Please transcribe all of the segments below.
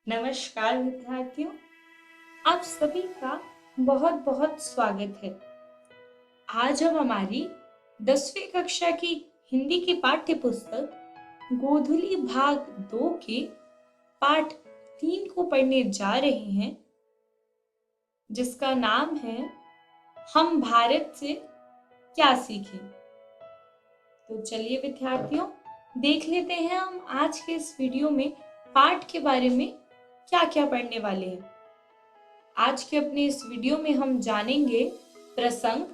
नमस्कार विद्यार्थियों, आप सभी का बहुत बहुत स्वागत है। आज हम हमारी 10वीं कक्षा की हिंदी की पाठ्य पुस्तक गोधुली भाग 2 के पाठ 3 को पढ़ने जा रहे हैं, जिसका नाम है हम भारत से क्या सीखें। तो चलिए विद्यार्थियों, देख लेते हैं हम आज के इस वीडियो में पाठ के बारे में क्या क्या पढ़ने वाले हैं। आज के अपने इस वीडियो में हम जानेंगे प्रसंग,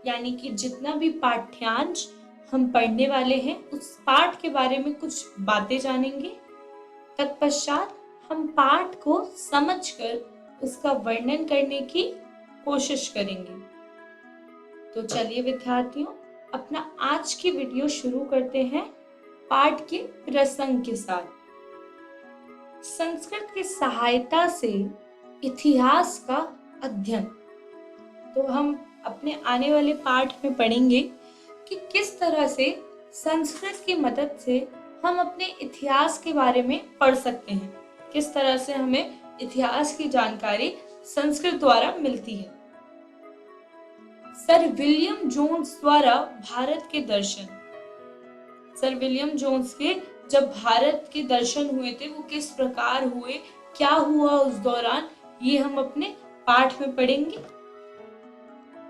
यानी कि जितना भी पाठ्यांश हम पढ़ने वाले हैं उस पाठ के बारे में कुछ बातें जानेंगे। तत्पश्चात हम पाठ को समझकर उसका वर्णन करने की कोशिश करेंगे। तो चलिए विद्यार्थियों, अपना आज की वीडियो शुरू करते हैं पाठ के प्रसंग के साथ। संस्कृत की सहायता से इतिहास का अध्ययन। तो हम अपने आने वाले पाठ में पढ़ेंगे कि किस तरह से संस्कृत की मदद से हम अपने इतिहास के बारे में पढ़ सकते हैं, किस तरह से हमें इतिहास की जानकारी संस्कृत द्वारा मिलती है। सर विलियम जोन्स द्वारा भारत के दर्शन। सर विलियम जोन्स के जब भारत के दर्शन हुए थे वो किस प्रकार हुए, क्या हुआ उस दौरान, ये हम अपने पाठ में पढ़ेंगे।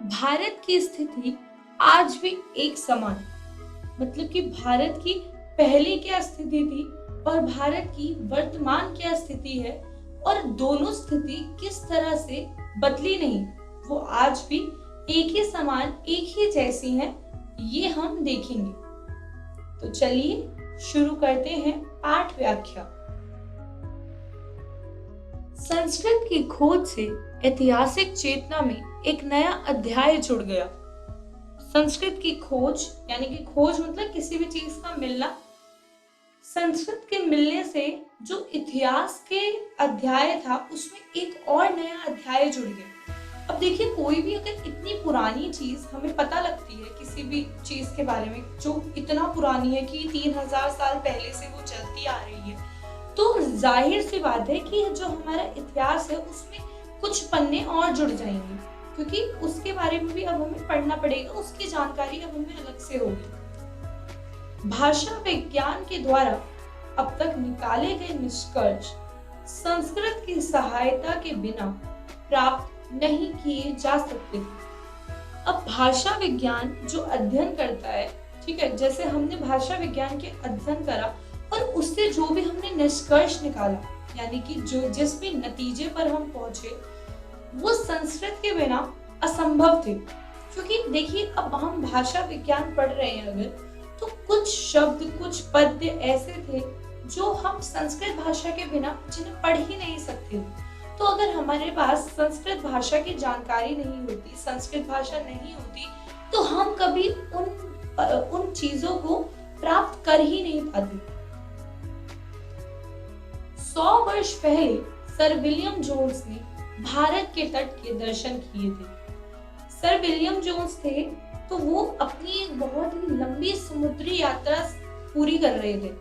भारत की स्थिति आज भी एक समान, मतलब कि भारत की पहले क्या स्थिति थी और भारत की वर्तमान क्या स्थिति है, और दोनों स्थिति किस तरह से बदली नहीं, वो आज भी एक ही समान, एक ही जैसी हैं, ये हम देखेंगे। तो चलिए शुरू करते हैं पाठ व्याख्या। संस्कृत की खोज से ऐतिहासिक चेतना में एक नया अध्याय जुड़ गया। संस्कृत की खोज, यानी कि खोज मतलब किसी भी चीज का मिलना। संस्कृत के मिलने से जो इतिहास के अध्याय था उसमें एक और नया अध्याय जुड़ गया। अब देखिए, कोई भी अगर इतनी पुरानी चीज हमें पता लगती है, किसी भी चीज के बारे में जो इतना पुरानी है कि 3000 साल पहले से वो चलती आ रही है, तो जाहिर सी बात है कि जो हमारा इतिहास है उसमें कुछ पन्ने और जुड़ जाएंगे, क्योंकि उसके बारे में भी अब हमें पढ़ना पड़ेगा, उसकी जानकारी अब हमें अलग से होगी। भाषा विज्ञान के द्वारा अब तक निकाले गए निष्कर्ष संस्कृत की सहायता के बिना प्राप्त नहीं किए जा सकते। अब भाषा विज्ञान जो अध्ययन करता है, ठीक है, जैसे हमने भाषा विज्ञान के अध्ययन करा और उससे जो भी हमने निष्कर्ष निकाला, यानी कि जो जिस भी नतीजे पर हम पहुंचे, वो संस्कृत के बिना असंभव थे। क्योंकि देखिए, अब हम भाषा विज्ञान पढ़ रहे हैं अगर, तो कुछ शब्द, कुछ पद्य ऐसे थे जो हम संस्कृत भाषा के बिना जिन्हें पढ़ ही नहीं सकते। तो अगर हमारे पास संस्कृत भाषा की जानकारी नहीं होती, संस्कृत भाषा नहीं होती, तो हम कभी उन चीजों को प्राप्त कर ही नहीं पाते। 100 वर्ष पहले सर विलियम जोन्स ने भारत के तट के दर्शन किए थे। सर विलियम जोन्स थे तो वो अपनी एक बहुत ही लंबी समुद्री यात्रा पूरी कर रहे थे।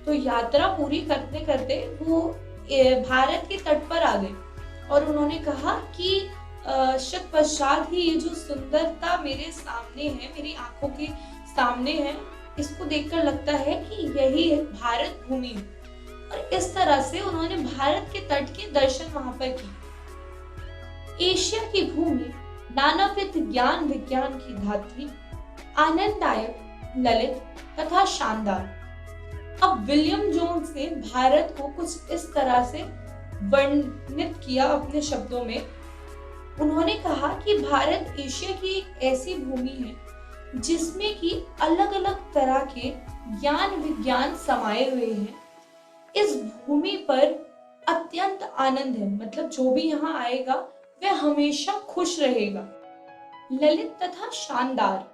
तो यात्रा पूरी करते करते वो भारत के तट पर आ गए और उन्होंने कहा कि तत्पश्चात ही ये जो सुंदरता मेरे सामने है, मेरी आंखों के सामने है, इसको देखकर लगता है कि यही भारत भूमि है। और इस तरह से उन्होंने भारत के तट के दर्शन वहां पर किए। एशिया की भूमि नानाविध ज्ञान विज्ञान की धात्री, आनंददायक, ललित तथा शानदार। अब विलियम जोन्स ने भारत को कुछ इस तरह से वर्णित किया अपने शब्दों में। उन्होंने कहा कि भारत एशिया की एक ऐसी भूमि है जिसमें कि अलग अलग तरह के ज्ञान विज्ञान समाये हुए हैं। इस भूमि पर अत्यंत आनंद है, मतलब जो भी यहाँ आएगा वह हमेशा खुश रहेगा। ललित तथा शानदार,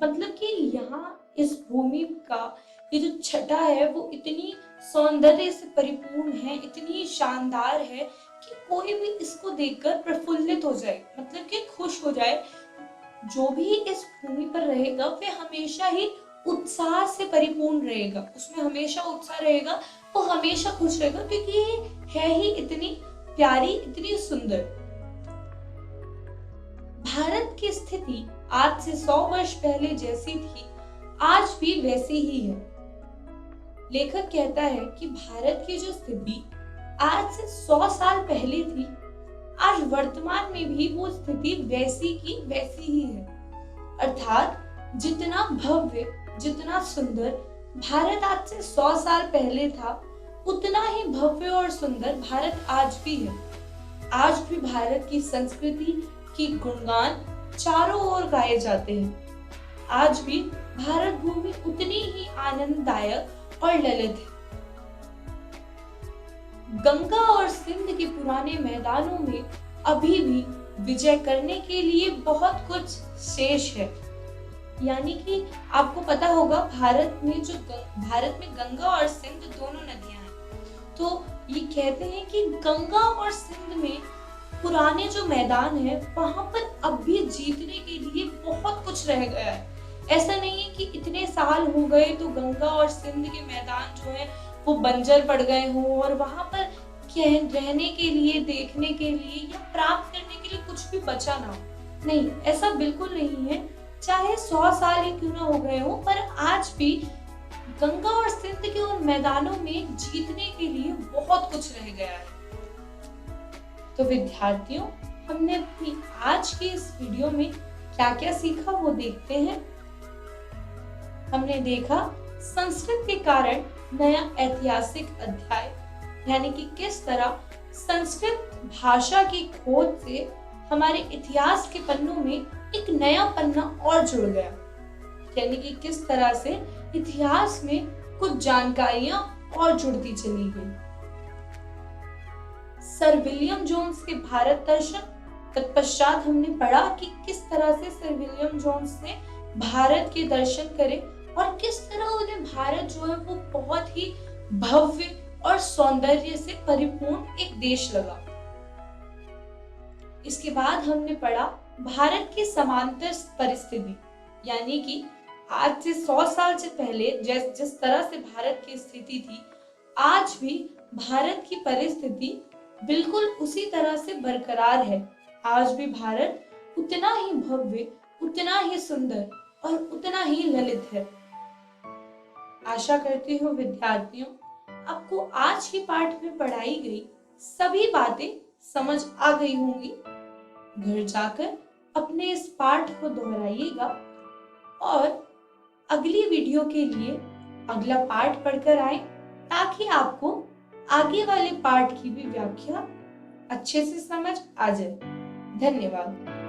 मतलब कि यहाँ इस भूमि का ये जो छटा है वो इतनी सौंदर्य से परिपूर्ण है, इतनी शानदार है कि कोई भी इसको देखकर प्रफुल्लित हो जाए, मतलब कि खुश हो जाए। जो भी इस भूमि पर रहेगा वह हमेशा ही उत्साह से परिपूर्ण रहेगा, उसमें हमेशा उत्साह रहेगा, वो हमेशा खुश रहेगा, क्योंकि ये है ही इतनी प्यारी, इतनी सुंदर। भारत की स्थिति आज से 100 वर्ष पहले जैसी थी, आज भी वैसी ही है। लेखक कहता है कि भारत की जो स्थिति आज से 100 साल पहले थी, आज वर्तमान में भी वो स्थिति वैसी की वैसी ही है। अर्थात जितना भव्य, जितना सुंदर भारत आज से 100 साल पहले था, उतना ही भव्य और सुंदर भारत आज भी है। आज भी भारत की संस्कृति की गुणगान चारों ओर गाए जाते हैं। आज भी भारत भूमि उतनी ही आनंददायक और ललित है। गंगा और सिंध के पुराने मैदानों में अभी भी विजय करने के लिए बहुत कुछ शेष है। यानी कि आपको पता होगा, भारत में गंगा और सिंध दोनों नदियां हैं। तो ये कहते हैं कि गंगा और सिंध में पुराने जो मैदान है, वहां पर अब भी जीतने के लिए बहुत कुछ रह गया है। ऐसा नहीं है कि इतने साल हो गए तो गंगा और सिंध के मैदान जो है वो बंजर पड़ गए हों और वहां पर रहने के लिए, देखने के लिए या प्राप्त करने के लिए कुछ भी बचा ना हो। नहीं, ऐसा बिल्कुल नहीं है। चाहे 100 साल ही क्यों ना हो गए हो, पर आज भी गंगा और सिंध के उन मैदानों में जीतने के लिए बहुत कुछ रह गया है। तो विद्यार्थियों, हमने अपनी आज की इस वीडियो में क्या क्या सीखा वो देखते हैं। हमने देखा संस्कृत के कारण नया ऐतिहासिक अध्याय, यानी कि किस तरह संस्कृत भाषा की खोज से हमारे इतिहास के पन्नों में एक नया पन्ना और जुड़ गया। यानी कि किस तरह से इतिहास में कुछ जानकारियां और जुड़ती चली गई। सर विलियम जोन्स के भारत दर्शन, तत्पश्चात हमने पढ़ा कि किस तरह से सर विलियम जोन्स ने भारत के दर्शन करे और किस तरह उन्हें भारत जो है वो बहुत ही भव्य और सौंदर्य से परिपूर्ण एक देश लगा। इसके बाद हमने पढ़ा भारत की समांतर परिस्थिति, यानी कि आज से 100 साल से पहले जिस तरह से भारत की स्थिति थी, आज भी भारत की परिस्थिति बिल्कुल उसी तरह से बरकरार है। आज भी भारत उतना ही भव्य, उतना ही सुंदर और उतना ही ललित है। आशा करती हूँ विद्यार्थियों, आपको आज की पाठ में पढ़ाई गई सभी बातें समझ आ गई होंगी। घर जाकर अपने इस पाठ को दोहराइएगा और अगली वीडियो के लिए अगला पाठ पढ़कर आए, ताकि आपको आगे वाले पाठ की भी व्याख्या अच्छे से समझ आ जाए। धन्यवाद।